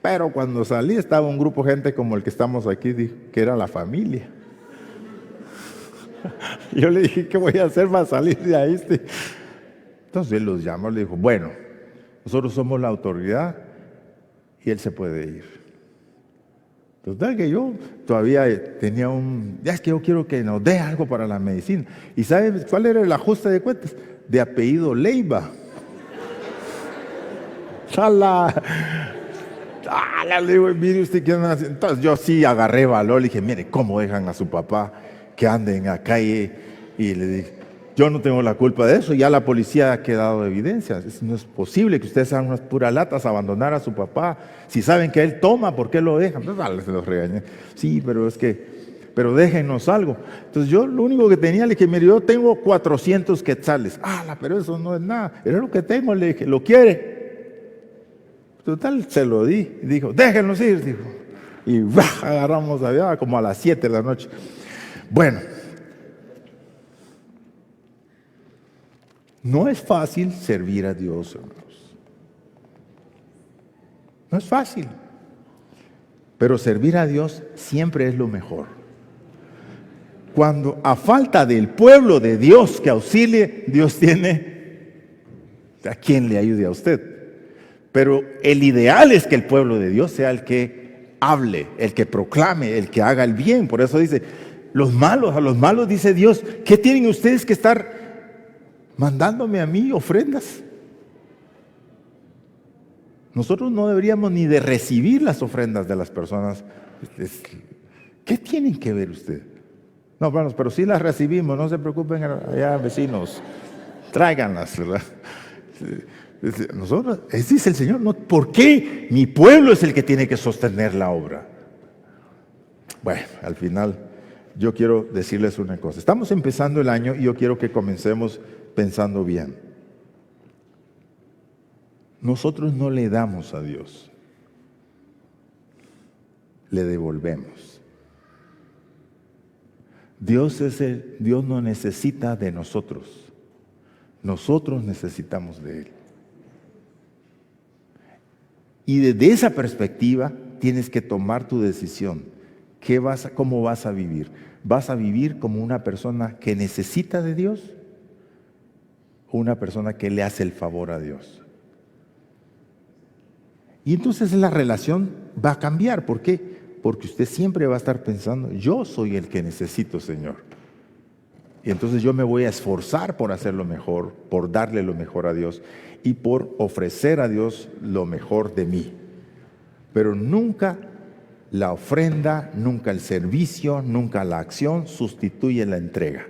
Pero cuando salí estaba un grupo de gente como el que estamos aquí, dijo, que era la familia. Yo le dije, ¿qué voy a hacer para salir de ahí? Entonces él los llamó, le dijo, bueno, nosotros somos la autoridad y él se puede ir. Total que yo todavía tenía ya es que yo quiero que nos dé algo para la medicina. ¿Y sabe cuál era el ajuste de cuentas? De apellido Leiva. ¡Sala! Le digo, mire usted qué anda haciendo. Entonces yo sí agarré valor, le dije, mire, ¿cómo dejan a su papá que ande en la calle? Y le dije, yo no tengo la culpa de eso, ya la policía ha quedado evidencia. No es posible que ustedes sean unas puras latas abandonar a su papá. Si saben que él toma, ¿por qué lo dejan? Entonces se los regañé. Sí, pero déjenos algo. Entonces yo lo único que tenía, le dije, mire, yo tengo 400 quetzales. Pero eso no es nada. Era lo que tengo, le dije, ¿lo quiere? Total, se lo di. Y dijo, déjenos ir, dijo. Y agarramos allá como a las 7 de la noche. Bueno. No es fácil servir a Dios, hermanos. No es fácil. Pero servir a Dios siempre es lo mejor. Cuando a falta del pueblo de Dios que auxilie, Dios tiene a quien le ayude a usted. Pero el ideal es que el pueblo de Dios sea el que hable, el que proclame, el que haga el bien. Por eso dice, a los malos dice Dios, ¿qué tienen ustedes que estar mandándome a mí ofrendas? Nosotros no deberíamos ni de recibir las ofrendas de las personas. ¿Qué tienen que ver ustedes? No, hermanos, pero sí las recibimos, no se preocupen allá, vecinos, tráiganlas, ¿verdad? Nosotros, dice el Señor, no, ¿por qué? Mi pueblo es el que tiene que sostener la obra. Bueno, al final yo quiero decirles una cosa. Estamos empezando el año y yo quiero que comencemos pensando bien. Nosotros no le damos a Dios, le devolvemos. Dios no necesita de nosotros. Nosotros necesitamos de Él. Y desde esa perspectiva tienes que tomar tu decisión. ¿Cómo vas a vivir? ¿Vas a vivir como una persona que necesita de Dios o una persona que le hace el favor a Dios? Y entonces la relación va a cambiar. ¿Por qué? Porque usted siempre va a estar pensando, yo soy el que necesito, Señor. Y entonces yo me voy a esforzar por hacer lo mejor, por darle lo mejor a Dios y por ofrecer a Dios lo mejor de mí. Pero nunca la ofrenda, nunca el servicio, nunca la acción sustituye la entrega.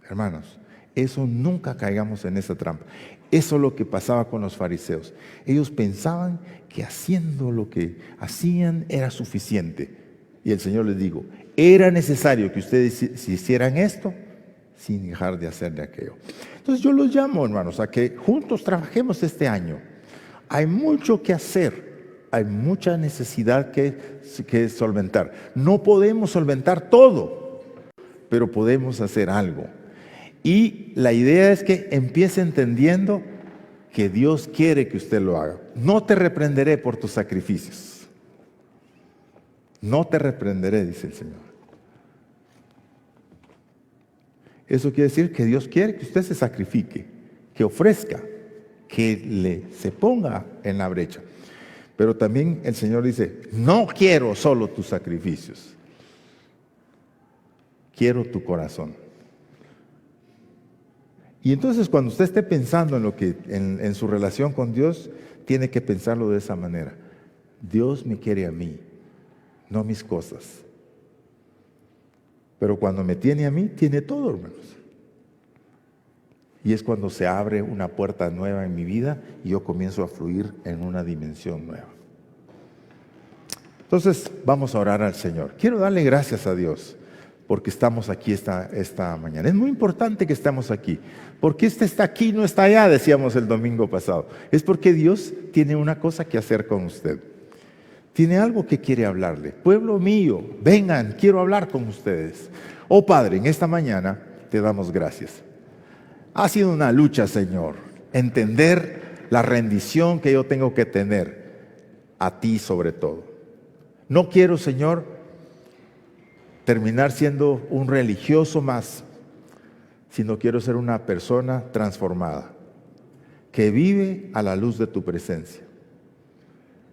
Hermanos, eso nunca caigamos en esa trampa. Eso es lo que pasaba con los fariseos. Ellos pensaban que haciendo lo que hacían era suficiente. Y el Señor les dijo, era necesario que ustedes hicieran esto sin dejar de hacer de aquello. Entonces yo los llamo, hermanos, a que juntos trabajemos este año. Hay mucho que hacer, hay mucha necesidad que solventar. No podemos solventar todo, pero podemos hacer algo. Y la idea es que empiece entendiendo que Dios quiere que usted lo haga. No te reprenderé por tus sacrificios. No te reprenderé, dice el Señor. Eso quiere decir que Dios quiere que usted se sacrifique, que ofrezca, que se ponga en la brecha. Pero también el Señor dice, no quiero solo tus sacrificios, quiero tu corazón. Y entonces cuando usted esté pensando en su relación con Dios, tiene que pensarlo de esa manera. Dios me quiere a mí, no mis cosas. Pero cuando me tiene a mí, tiene todo, hermanos. Y es cuando se abre una puerta nueva en mi vida y yo comienzo a fluir en una dimensión nueva. Entonces, vamos a orar al Señor. Quiero darle gracias a Dios porque estamos aquí esta mañana. Es muy importante que estemos aquí. Porque este está aquí, no está allá, decíamos el domingo pasado. Es porque Dios tiene una cosa que hacer con usted. Tiene algo que quiere hablarle. Pueblo mío, vengan, quiero hablar con ustedes. Oh Padre, en esta mañana te damos gracias. Ha sido una lucha, Señor, entender la rendición que yo tengo que tener a ti sobre todo. No quiero, Señor, terminar siendo un religioso más, sino quiero ser una persona transformada, que vive a la luz de tu presencia,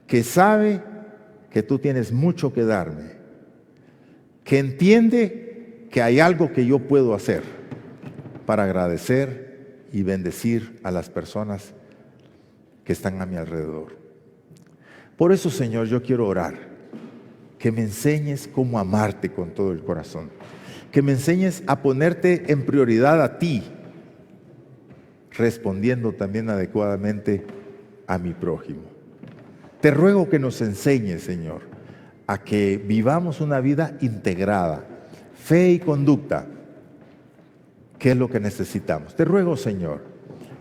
que sabe que tú tienes mucho que darme, que entiende que hay algo que yo puedo hacer para agradecer y bendecir a las personas que están a mi alrededor. Por eso, Señor, yo quiero orar, que me enseñes cómo amarte con todo el corazón, que me enseñes a ponerte en prioridad a ti, respondiendo también adecuadamente a mi prójimo. Te ruego que nos enseñes, Señor, a que vivamos una vida integrada, fe y conducta, que es lo que necesitamos. Te ruego, Señor,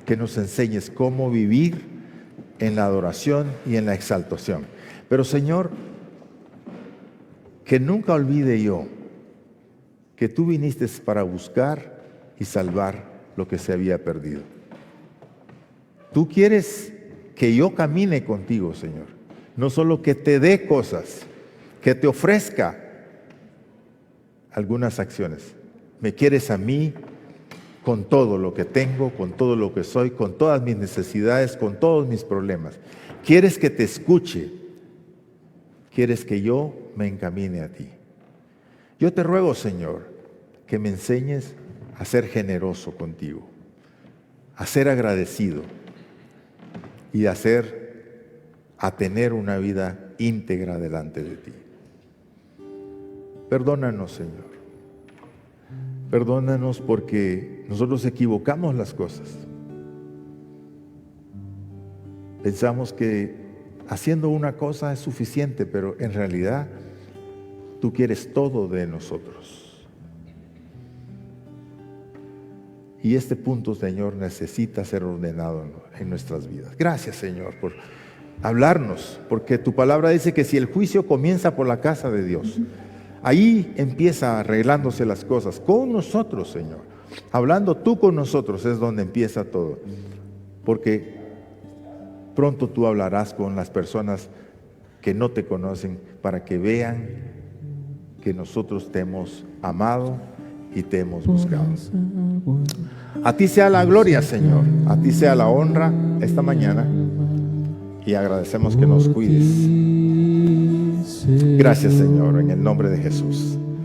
que nos enseñes cómo vivir en la adoración y en la exaltación. Pero, Señor, que nunca olvide yo que tú viniste para buscar y salvar lo que se había perdido. Tú quieres que yo camine contigo, Señor. No solo que te dé cosas, que te ofrezca algunas acciones. Me quieres a mí con todo lo que tengo, con todo lo que soy, con todas mis necesidades, con todos mis problemas. Quieres que te escuche. Quieres que yo me encamine a ti. Yo te ruego, Señor, que me enseñes a ser generoso contigo, a ser agradecido y a tener una vida íntegra delante de ti. Perdónanos, Señor. Perdónanos porque nosotros equivocamos las cosas. Pensamos que haciendo una cosa es suficiente, pero en realidad tú quieres todo de nosotros. Y este punto, Señor, necesita ser ordenado en nuestras vidas. Gracias, Señor, por hablarnos, porque tu palabra dice que si el juicio comienza por la casa de Dios, Ahí empieza arreglándose las cosas con nosotros, Señor. Hablando tú con nosotros es donde empieza todo. Porque pronto tú hablarás con las personas que no te conocen para que vean que nosotros te hemos amado y te hemos buscado. A ti sea la gloria, Señor. A ti sea la honra esta mañana. Y agradecemos que nos cuides. Gracias, Señor, en el nombre de Jesús.